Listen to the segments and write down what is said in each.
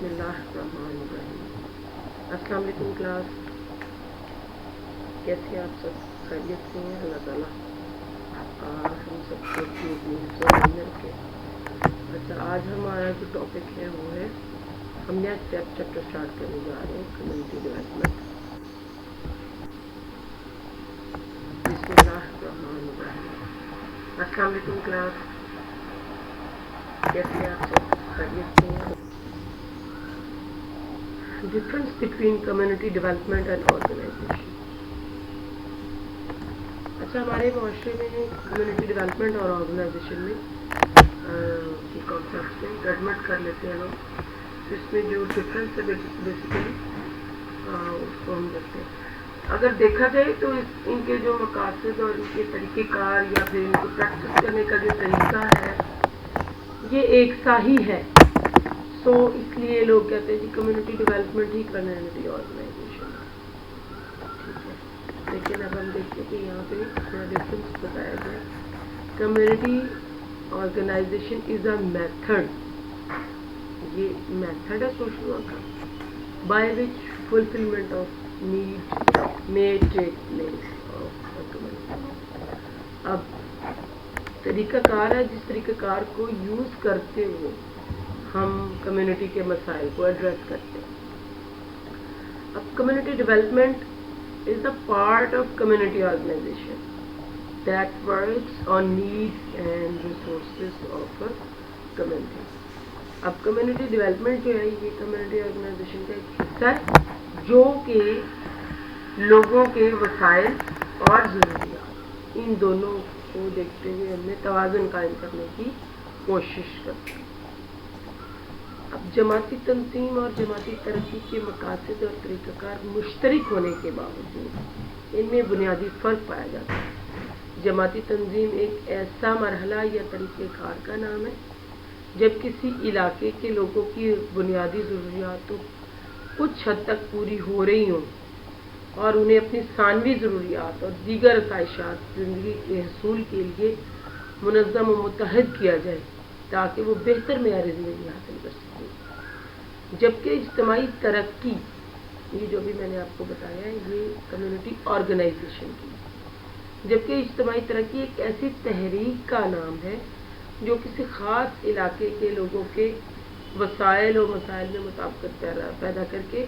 बिस्मिल्लाहिर्रहमानिर्रहीम। अस्सलाम वालेकुम क्लास, कैसे आप सब खैरियत से हैं? अल्लाह ताला हम सबको अपनी हिफ्ज़ में रखे। अच्छा, आज हमारा जो टॉपिक है वो है, हम नया चैप्टर स्टार्ट करने जा रहे हैं, कम्युनिटी डेवलपमेंट। बिस्मिल्लाहिर्रहमानिर्रहीम। अस्सलाम वालेकुम क्लास, कैसे आप सब खैरियत से हैं? Difference between community development and organization. अच्छा, हमारे माशरे में कम्युनिटी डेवलपमेंट और ऑर्गेनाइजेशन में की कॉन्सेप्ट में गवर्नमेंट कर लेते हैं लोग। इसमें जो डिफरेंस है बेसिकली उसको हम देखते हैं। अगर देखा जाए तो इनके जो मकासद और इनके तरीक़ेकार या फिर इनको प्रैक्टिस करने का जो तरीका है ये एक सा ही है। सो इसलिए लोग कहते हैं कि कम्युनिटी डेवलपमेंट ही कम्युनिटी ऑर्गेनाइजेशन है, ठीक है। लेकिन अब हम देखते हैं कि यहाँ पे थोड़ा डिफरेंस बताया गया। Community organization is a method, ये मेथड है सोशल वर्क का, by which fulfilment of need may take place of a community. अब तरीक़ाकार है जिस तरीक़ाकार को यूज़ करते हुए हम कम्युनिटी के मसाइल को एड्रेस करते हैं। अब community development is a part of community organization that works on needs and resources of a community. अब कम्युनिटी डेवलपमेंट जो है ये कम्युनिटी ऑर्गेनाइजेशन का एक हिस्सा है जो कि लोगों के वसाइल और ज़रूरियात इन दोनों को देखते हुए हमने तवाज़ुन कायम करने की कोशिश करते हैं। अब जमाती तंजीम और जमाती तरक्की के मकासद और तरीक़ाकार मुश्तरक होने के बावजूद इनमें बुनियादी फ़र्क पाया जाता है। जमाती तंजीम एक ऐसा मरहला या तरीक़ेकार का नाम है जब किसी इलाके के लोगों की बुनियादी ज़रूरियात तो कुछ हद तक पूरी हो रही हों और उन्हें अपनी सानवी ज़रूरियात और दीगर ख्वाहिशात ज़िंदगी के हसूल के लिए मुनज़्ज़म व मुत्तहद किया जाए ताकि वो बेहतर मेयार ज़िंदगी हासिल कर सकें। जबकि इज्तिमाई तरक्की, ये जो भी मैंने आपको बताया है ये कम्युनिटी ऑर्गेनाइजेशन की, जबकि इज्तिमाई तरक्की एक ऐसी तहरीक का नाम है जो किसी ख़ास इलाके के लोगों के वसाइल और मसाइल में मुताबिकत पैदा करके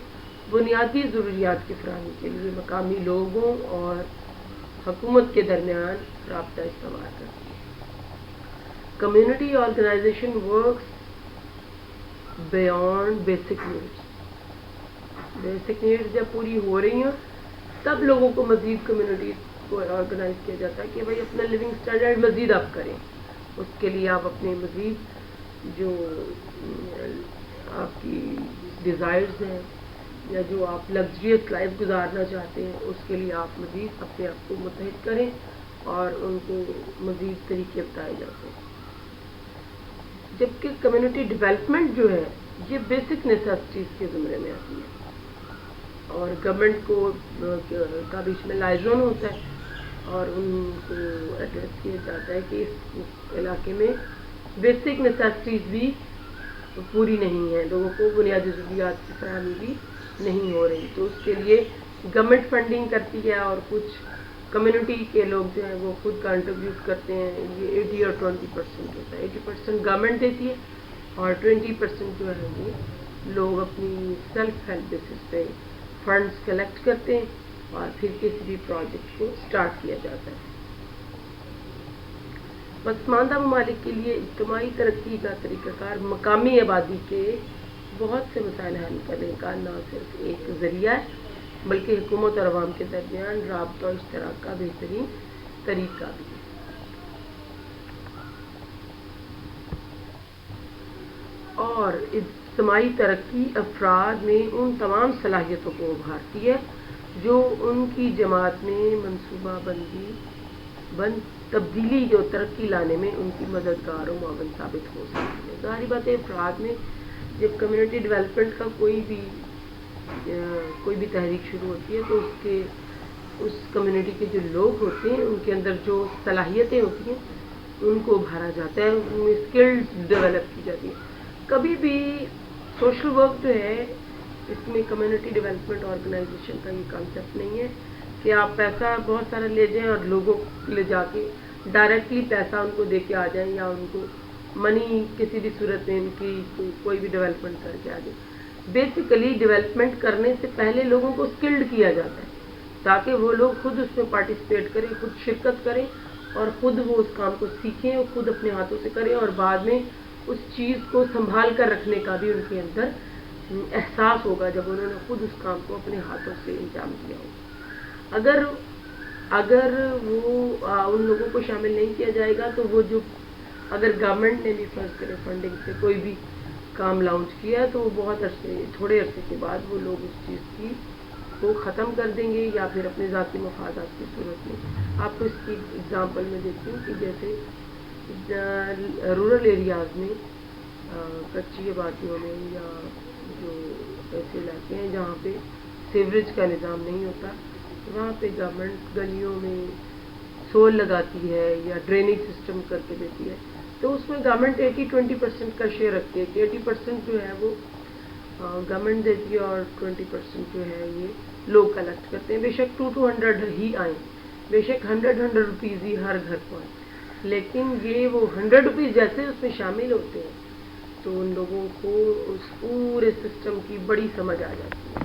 बुनियादी ज़रूरियात की फराहमी के लिए मकामी लोगों और हुकूमत के दरमियान राब्ता इस्तेमाल करती है। Community organization works beyond basic needs. Basic needs जब पूरी हो रही हैं तब लोगों को मज़ीद कम्युनिटी को ऑर्गेनाइज किया जाता है कि भाई अपना लिविंग स्टैंडर्ड मज़ीद आप करें। उसके लिए आप अपने मज़ीद जो आपकी डिज़ायर्स हैं या जो आप लग्जरियस लाइफ गुजारना चाहते हैं उसके लिए आप मज़ीद अपने आप को मुत्तहिद करें और उनको मज़ीद तरीके बताए जाते हैं। जबकि कम्युनिटी डेवलपमेंट जो है ये बेसिक नेसेसिटीज़ के ज़ुमरे में आती है और गवर्नमेंट को का बीच में लाइजन होता है और उनको एड्रेस किया जाता है कि इस इलाके में बेसिक नेसेसिटीज़ भी पूरी नहीं है, लोगों को बुनियादी ज़रूरियात की फराहमी भी नहीं हो रही। तो उसके लिए गवर्नमेंट फंडिंग करती है और कुछ कम्युनिटी के लोग जो हैं वो खुद कंट्रीब्यूट करते हैं। ये 80 और 20% होता है। 80% गवर्नमेंट देती है और 20% जो है वो लोग अपनी सेल्फ हेल्प बेसिस पे फंड्स कलेक्ट करते हैं और फिर किसी भी प्रोजेक्ट को स्टार्ट किया जाता है। पसमानदा ममालिक के लिए इज्तिमाई तरक्की का तरीक़ाकार मकामी आबादी के बहुत से मसाइल हल करने का न सिर्फ एक ज़रिया है बल्कि हुकूमत और अवाम के दरमियान राब्ता और इश्तराक का बेहतरीन तरीका भी है। और इज्तिमाई तरक्की अफराद में उन तमाम सलाहियतों को उभारती है जो उनकी जमात में मनसूबा बंद तब्दीली जो तरक्की लाने में उनकी मददगार और मुआवन साबित हो सकती है। ज़ाहिर बात है अफराद में जब कम्युनिटी डेवलपमेंट का कोई भी तहरीक शुरू होती है तो उस कम्युनिटी के जो लोग होते हैं उनके अंदर जो सलाहियतें होती हैं उनको उभारा जाता है, उनमें स्किल्स डेवलप की जाती है। कभी भी सोशल वर्क जो है इसमें कम्युनिटी डेवलपमेंट ऑर्गेनाइजेशन का ये कॉन्सेप्ट नहीं है कि आप पैसा बहुत सारा ले जाएं और लोगों ले जाके डायरेक्टली पैसा उनको दे के आ जाएं या उनको मनी किसी भी सूरत में इनकी कोई भी डेवलपमेंट करके आ जाए। बेसिकली डेवलपमेंट करने से पहले लोगों को स्किल्ड किया जाता है ताकि वो लोग खुद उसमें पार्टिसिपेट करें, खुद शिरकत करें और खुद वो उस काम को सीखें और खुद अपने हाथों से करें और बाद में उस चीज़ को संभाल कर रखने का भी उनके अंदर एहसास होगा जब उन्होंने खुद उस काम को अपने हाथों से इंतजाम किया होगा। अगर वो उन लोगों को शामिल नहीं किया जाएगा तो वो जो अगर गवर्नमेंट ने भी फर्ज करे फंडिंग से कोई भी काम लॉन्च किया तो वो बहुत थोड़े अरसे के बाद वो लोग उस चीज़ की को ख़त्म कर देंगे या फिर अपने ज़ाती मफादात की सूरत में। आपको इसकी एग्जांपल में देखती हूँ कि जैसे रूरल एरियाज़ में कच्ची आबादियों में या जो ऐसे इलाके हैं जहाँ पे सीवरेज का निज़ाम नहीं होता वहाँ पे गवर्नमेंट गलियों में सोल लगाती है या ड्रेनेज सिस्टम करके देती है तो उसमें गवर्नमेंट 80-20% का शेयर रखती है कि 80% जो है वो गवर्नमेंट देती है और 20% जो है ये लोग कलेक्ट करते हैं। बेशक 200 ही आए, बेशक 100 रुपीज़ ही हर घर को आए, लेकिन ये वो 100 रुपीज़ जैसे उसमें शामिल होते हैं तो उन लोगों को उस पूरे सिस्टम की बड़ी समझ आ जाती है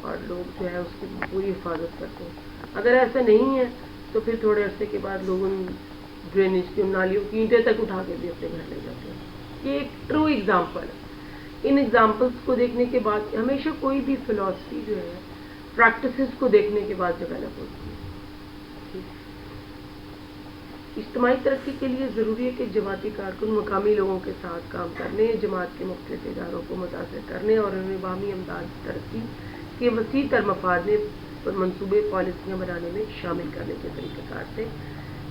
और लोग जो है उसकी पूरी हिफाजत करते हैं। अगर ऐसा नहीं है तो फिर थोड़े अरसे के बाद लोग उन ड्रेनेज की नालियों की ईंटें तक उठा के भी अपने घर ले जाते हैं। ये एक ट्रू एग्जाम्पल है। इन एग्जाम्पल्स को देखने के बाद हमेशा कोई भी फिलॉसफी जो है प्रैक्टिसेस को देखने के बाद डेवलप होती है। इज्तिमाई तरक्की के लिए ज़रूरी है कि जमाती कारकुन मकामी लोगों के साथ काम करने, जमात के मुख्तलिफ इदारों को मुतासर करने और उन्हें बामी अमदाद तरक्की के वसी तर मफाद में मनसूबे पॉलिसियाँ बनाने में शामिल करने के तरीक़ेकार से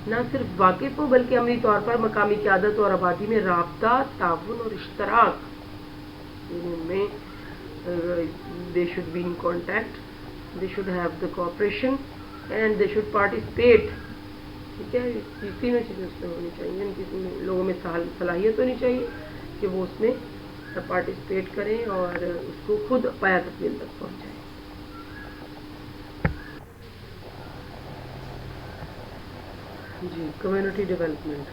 न सिर्फ वाकिफ़ हो बल्कि अमली तौर पर मकामी क़यादत और आबादी में राब्ता, ताउन और इश्तराक में they should be in contact, they should have the cooperation and they should participate। ठीक है, तीनों चीज़ें उसमें होनी चाहिए। इनकी लोगों में सलाहियत होनी चाहिए कि वो उसमें पार्टिसिपेट करें और उसको खुद पाया तकमील तक पहुँचाएं। जी, community development.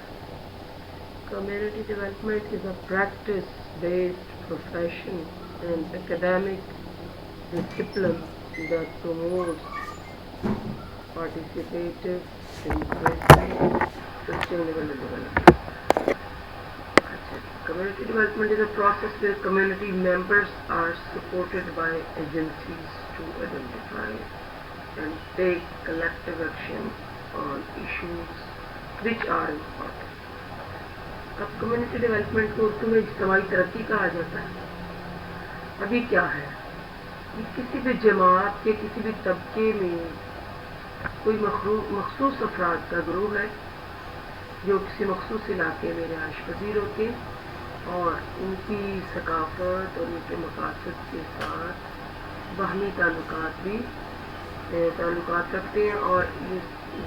Community development is a practice-based profession and academic discipline that promotes participative, inclusive, sustainable development. Community development is a process where community members are supported by agencies to identify and take collective action on issues which are important. अब community development को उर्दू में इज्तिमाई तरक्की कहा जाता है। अभी क्या है कि किसी भी जमात के किसी भी तबके में कोई मखसूस अफराद का ग्रुप है जो किसी मखसूस इलाके में रिहाइश पजीर होते और उनकी सकाफत और उनके मकासद के साथ बाहमी ताल्लुकात भी ताल्लुकात रखते हैं और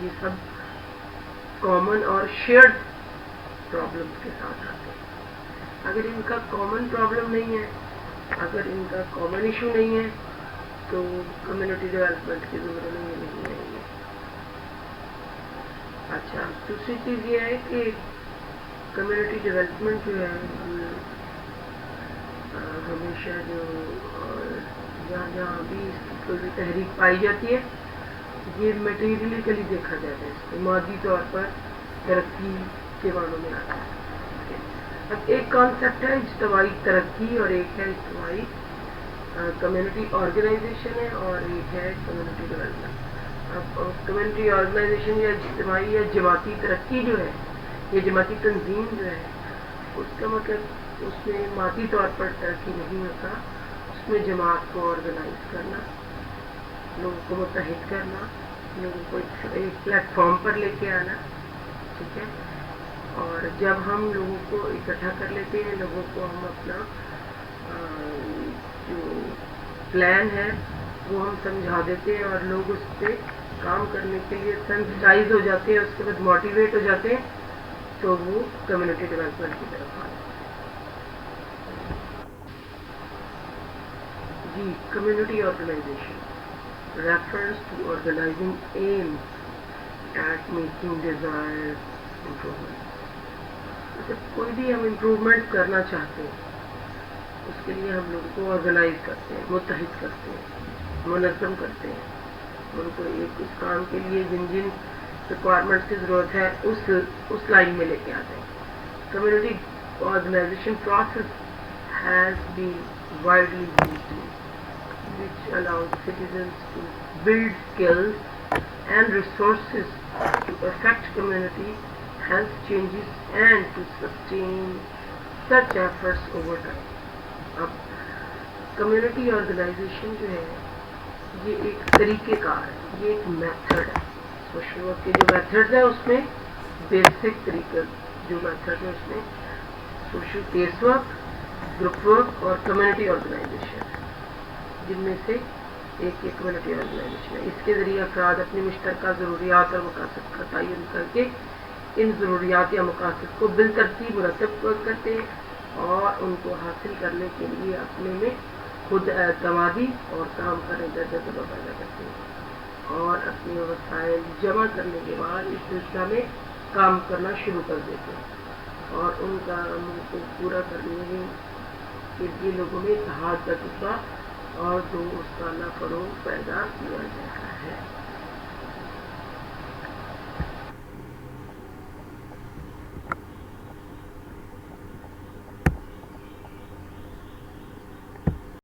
ये सब कॉमन और शेयर्ड प्रॉब्लम्स के साथ आते हैं। अगर इनका कॉमन प्रॉब्लम नहीं है, अगर इनका कॉमन इशू नहीं है तो कम्युनिटी डेवलपमेंट की ज़रूरत नहीं रहेगी। अच्छा, दूसरी चीज़ ये है कि कम्युनिटी डेवलपमेंट जो है हमेशा जो जहाँ भी इसकी कोई भी तहरीक पाई जाती है ये मटेरियलिकली देखा जाता है, इसको मादी तौर पर तरक्की के मानों में आता है। अब एक कॉन्सेप्ट है इज्तिमाई तरक्की और एक है इज्तिमाई कम्युनिटी ऑर्गेनाइजेशन है और एक है कम्युनिटी डेवलपमेंट। अब कम्युनिटी ऑर्गेनाइजेशन या इज्तिमाई या जमाती तरक्की जो है ये जमाती तंजीम जो है उसका मतलब उसमें मादी तौर पर तरक्की नहीं होता, उसमें जमात को ऑर्गेनाइज करना, लोगों को मुत्तहिद करना, लोगों को एक प्लेटफॉर्म पर लेके आना। ठीक है, और जब हम लोगों को इकट्ठा कर लेते हैं, लोगों को हम अपना जो प्लान है वो हम समझा देते हैं और लोग उस पर काम करने के लिए सेंसिटाइज हो जाते हैं, उसके बाद मोटिवेट हो जाते हैं तो वो कम्युनिटी डेवलपमेंट की तरफ आते हैं। G. Community organization refers to organizing aims at making desired improvements. जैसे कोई भी हम इम्प्रूवमेंट करना चाहते हैं उसके लिए हम लोगों को ऑर्गेनाइज करते हैं, मुत्तहिद करते हैं, मुनज़्ज़म करते हैं, उनको एक उस काम के लिए जिन जिन रिक्वायरमेंट्स की ज़रूरत है उस लाइन में लेके आते हैं. Community organization process has been widely used, which allows citizens to build skills and resources to affect community health changes and to sustain such efforts over time. अब कम्युनिटी ऑर्गेनाइजेशन जो है ये एक तरीक़ेकार है, ये एक मेथड है. सोशल वर्क के जो मेथड्स हैं उसमें बेसिक तरीके जो मेथड है उसमें social case work, group work और कम्युनिटी ऑर्गेनाइजेशन, जिनमें से एक कम्युनिटी ऑर्गेनाइजेशन है. इसके ज़रिए अफराद अपनी मुश्तरका ज़रूरियात और मकासद का तयन करके इन ज़रूरियात या मकासद को बिलतरतीब मुरतब करते हैं और उनको हासिल करने के लिए अपने में खुद एतमादी और काम करने का जज्बा पैदा करते हैं और अपने वसाइल जमा करने के बाद इस सिलसिला में काम करना शुरू कर देते हैं और उन कामों को पूरा करने के लिए लोगों में इत्तेहाद का जज्बा और दोस्ताना फरोग पैदा किया जाता है.